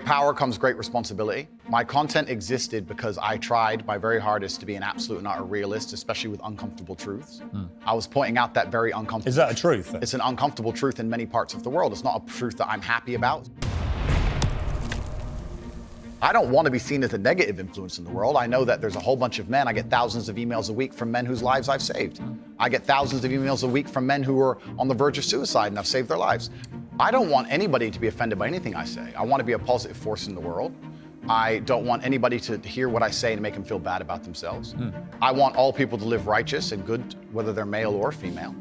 great power comes great responsibility. My content existed because I tried my very hardest to be an absolute and utter realist, especially with uncomfortable truths. I was pointing out that very uncomfortable. Is that a truth? It's an uncomfortable truth in many parts of the world. It's not a truth that I'm happy about. I don't want to be seen as a negative influence in the world. I know that there's a whole bunch of men. I get thousands of emails a week from men whose lives I've saved. I get thousands of emails a week from men who are on the verge of suicide and I've saved their lives. I don't want anybody to be offended by anything I say. I want to be a positive force in the world. I don't want anybody to hear what I say and make them feel bad about themselves. I want all people to live righteous and good, whether they're male or female.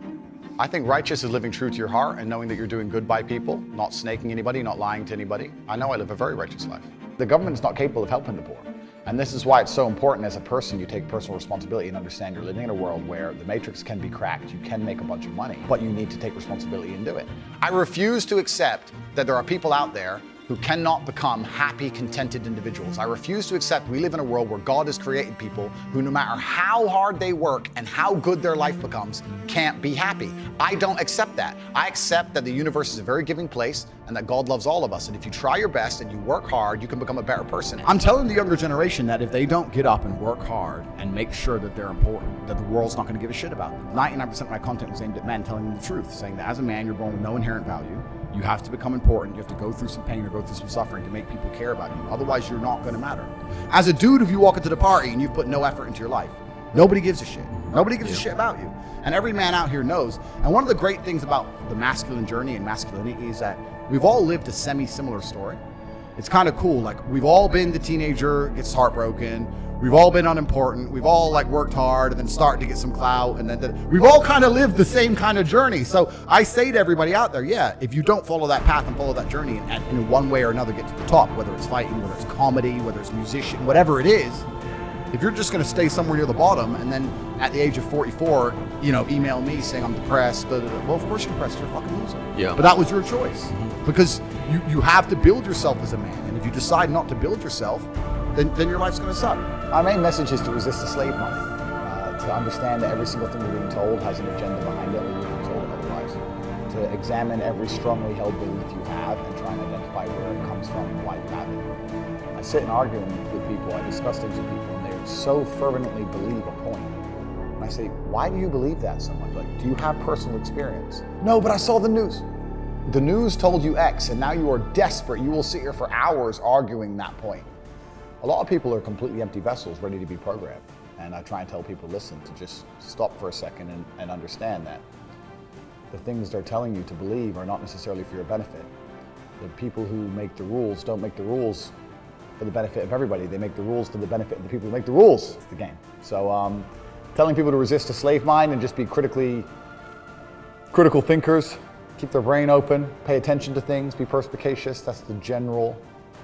I think righteous is living true to your heart and knowing that you're doing good by people, not snaking anybody, not lying to anybody. I know I live a very righteous life. The government's not capable of helping the poor. And this is why it's so important as a person you take personal responsibility and understand you're living in a world where the matrix can be cracked, you can make a bunch of money, but you need to take responsibility and do it. I refuse to accept that there are people out there who cannot become happy, contented individuals. I refuse to accept we live in a world where God has created people who, no matter how hard they work and how good their life becomes, can't be happy. I don't accept that. I accept that the universe is a very giving place and that God loves all of us. And if you try your best and you work hard, you can become a better person. I'm telling the younger generation that if they don't get up and work hard and make sure that they're important, that the world's not going to give a shit about them. 99% of my content was aimed at men telling them the truth, saying that as a man, you're born with no inherent value. You have to become important. You have to go through some pain or go through some suffering to make people care about you. Otherwise, you're not going to matter. As a dude, if you walk into the party and you've put no effort into your life, nobody gives a shit. Nobody gives a shit about you. And every man out here knows. And one of the great things about the masculine journey and masculinity is that we've all lived a semi-similar story. It's kind of cool. Like, we've all been the teenager, gets heartbroken. We've all been unimportant. We've all worked hard and then starting to get some clout. And then we've all kind of lived the same kind of journey. So I say to everybody out there, yeah, if you don't follow that path and follow that journey and in one way or another get to the top, whether it's fighting, whether it's comedy, whether it's musician, whatever it is, if you're just going to stay somewhere near the bottom and then at the age of 44, email me saying I'm depressed, well, of course you're depressed, you're a fucking loser. Yeah. But that was your choice because you have to build yourself as a man. And if you decide not to build yourself, then your life's going to suck. My main message is to resist the slave money, to understand that every single thing you're being told has an agenda behind it or you're being told otherwise, to examine every strongly held belief you have and try and identify where it comes from and why you have it. I sit and argue with people, I discuss things with people, and they so fervently believe a point. And I say, why do you believe that so much? Like, do you have personal experience? No, but I saw the news. The news told you X, and now you are desperate. You will sit here for hours arguing that point. A lot of people are completely empty vessels ready to be programmed. And I try and tell people, listen, to just stop for a second and understand that the things they're telling you to believe are not necessarily for your benefit. The people who make the rules don't make the rules for the benefit of everybody. They make the rules for the benefit of the people who make the rules. It's the game. So telling people to resist a slave mind and just be critical thinkers, keep their brain open, pay attention to things, be perspicacious, that's the general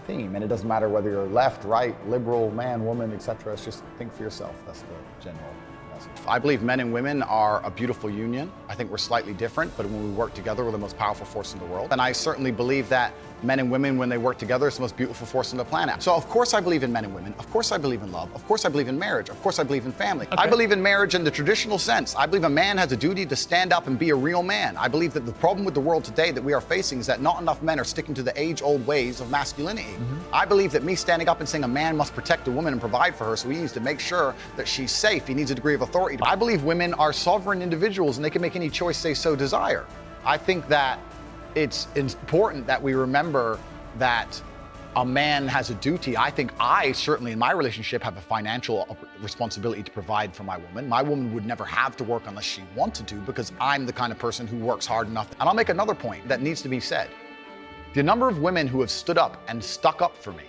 theme. And it doesn't matter whether you're left, right, liberal, man, woman, etc. It's just think for yourself. That's the general message. I believe men and women are a beautiful union. I think we're slightly different, but when we work together, we're the most powerful force in the world. And I certainly believe that men and women, when they work together, it's the most beautiful force on the planet. So of course I believe in men and women. Of course I believe in love. Of course I believe in marriage. Of course I believe in family. Okay. I believe in marriage in the traditional sense. I believe a man has a duty to stand up and be a real man. I believe that the problem with the world today that we are facing is that not enough men are sticking to the age-old ways of masculinity. I believe that me standing up and saying a man must protect a woman and provide for her, so he needs to make sure that she's safe. He needs a degree of authority. I believe women are sovereign individuals and they can make any choice they so desire. I think that it's important that we remember that a man has a duty. I think I certainly in my relationship have a financial responsibility to provide for my woman. My woman would never have to work unless she wanted to because I'm the kind of person who works hard enough. And I'll make another point that needs to be said. The number of women who have stood up and stuck up for me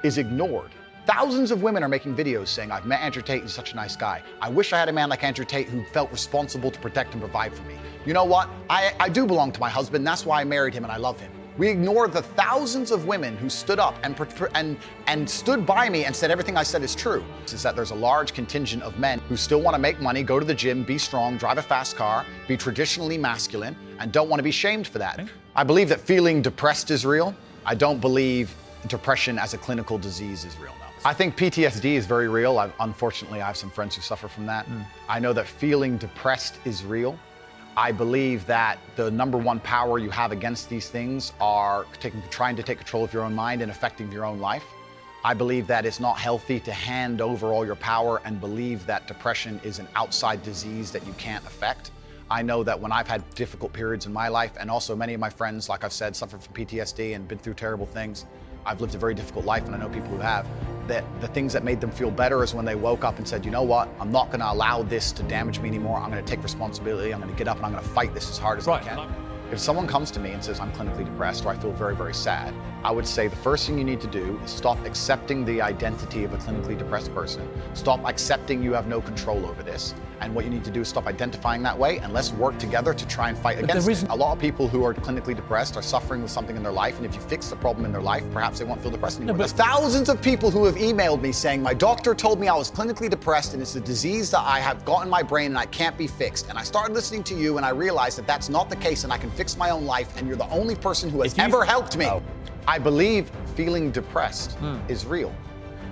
is ignored. Thousands of women are making videos saying, I've met Andrew Tate, he's such a nice guy. I wish I had a man like Andrew Tate who felt responsible to protect and provide for me. You know what? I do belong to my husband, that's why I married him and I love him. We ignore the thousands of women who stood up and stood by me and said everything I said is true. Is that there's a large contingent of men who still want to make money, go to the gym, be strong, drive a fast car, be traditionally masculine, and don't want to be shamed for that. I believe that feeling depressed is real. I don't believe depression as a clinical disease is real, no. I think PTSD is very real. Unfortunately, I have some friends who suffer from that. I know that feeling depressed is real. I believe that the number one power you have against these things are trying to take control of your own mind and affecting your own life. I believe that it's not healthy to hand over all your power and believe that depression is an outside disease that you can't affect. I know that when I've had difficult periods in my life, and also many of my friends, like I've said, suffer from PTSD and been through terrible things. I've lived a very difficult life, and I know people who have, that the things that made them feel better is when they woke up and said, you know what, I'm not gonna allow this to damage me anymore. I'm gonna take responsibility. I'm gonna get up and I'm gonna fight this as hard as I can. If someone comes to me and says, I'm clinically depressed, or I feel very, very sad, I would say the first thing you need to do is stop accepting the identity of a clinically depressed person. Stop accepting you have no control over this. And what you need to do is stop identifying that way, and let's work together to try and fight against it. A lot of people who are clinically depressed are suffering with something in their life, and if you fix the problem in their life, perhaps they won't feel depressed anymore. There's thousands of people who have emailed me saying, my doctor told me I was clinically depressed, and it's a disease that I have got in my brain and I can't be fixed. And I started listening to you, and I realized that that's not the case, and I can fix my own life, and you're the only person who has ever helped me. I believe feeling depressed is real.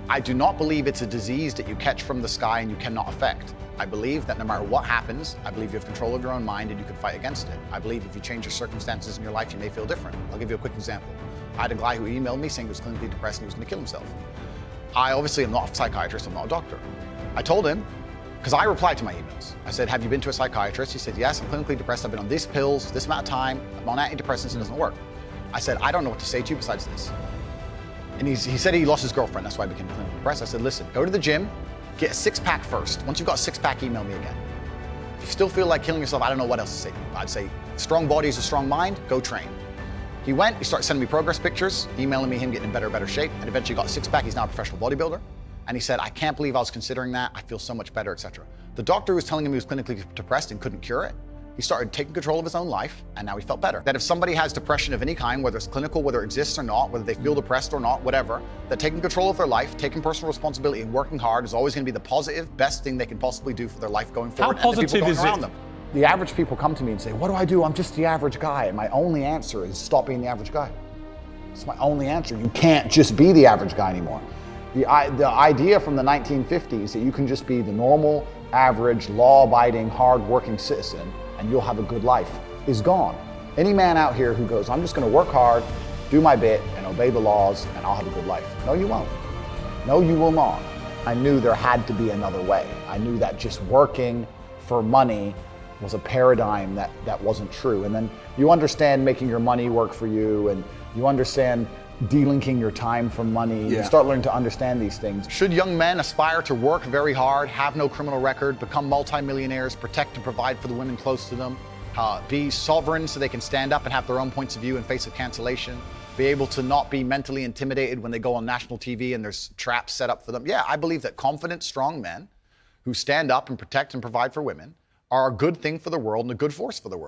I do not believe it's a disease that you catch from the sky and you cannot affect. I believe that no matter what happens, I believe you have control of your own mind and you can fight against it. I believe if you change your circumstances in your life, you may feel different. I'll give you a quick example. I had a guy who emailed me saying he was clinically depressed and he was going to kill himself. I obviously am not a psychiatrist, I'm not a doctor. I told him, because I replied to my emails. I said, have you been to a psychiatrist? He said, yes, I'm clinically depressed. I've been on these pills, this amount of time. I'm on antidepressants and it doesn't work. I said, I don't know what to say to you besides this. And he said he lost his girlfriend. That's why I became clinically depressed. I said, listen, go to the gym, get a six-pack first. Once you've got a six-pack, email me again. If you still feel like killing yourself, I don't know what else to say. I'd say, strong body is a strong mind, go train. He went, he started sending me progress pictures, emailing me him getting in better shape, and eventually got a six-pack. He's now a professional bodybuilder. And he said, I can't believe I was considering that. I feel so much better, etc. The doctor was telling him he was clinically depressed and couldn't cure it. He started taking control of his own life, and now he felt better. That if somebody has depression of any kind, whether it's clinical, whether it exists or not, whether they feel depressed or not, whatever, that taking control of their life, taking personal responsibility and working hard is always gonna be the positive, best thing they can possibly do for their life going forward. How positive is it? The average people come to me and say, what do I do? I'm just the average guy. And my only answer is stop being the average guy. It's my only answer. You can't just be the average guy anymore. The idea from the 1950s that you can just be the normal, average, law-abiding, hard-working citizen and you'll have a good life is gone. Any man out here who goes, I'm just gonna work hard, do my bit, and obey the laws, and I'll have a good life. No, you won't. No, you will not. I knew there had to be another way. I knew that just working for money was a paradigm that wasn't true. And then you understand making your money work for you, and you understand delinking your time from money. You start learning to understand these things. Should young men aspire to work very hard, have no criminal record, become multimillionaires, protect and provide for the women close to them, be sovereign so they can stand up and have their own points of view in face of cancellation, be able to not be mentally intimidated when they go on national TV and there's traps set up for them? Yeah, I believe that confident, strong men who stand up and protect and provide for women are a good thing for the world and a good force for the world.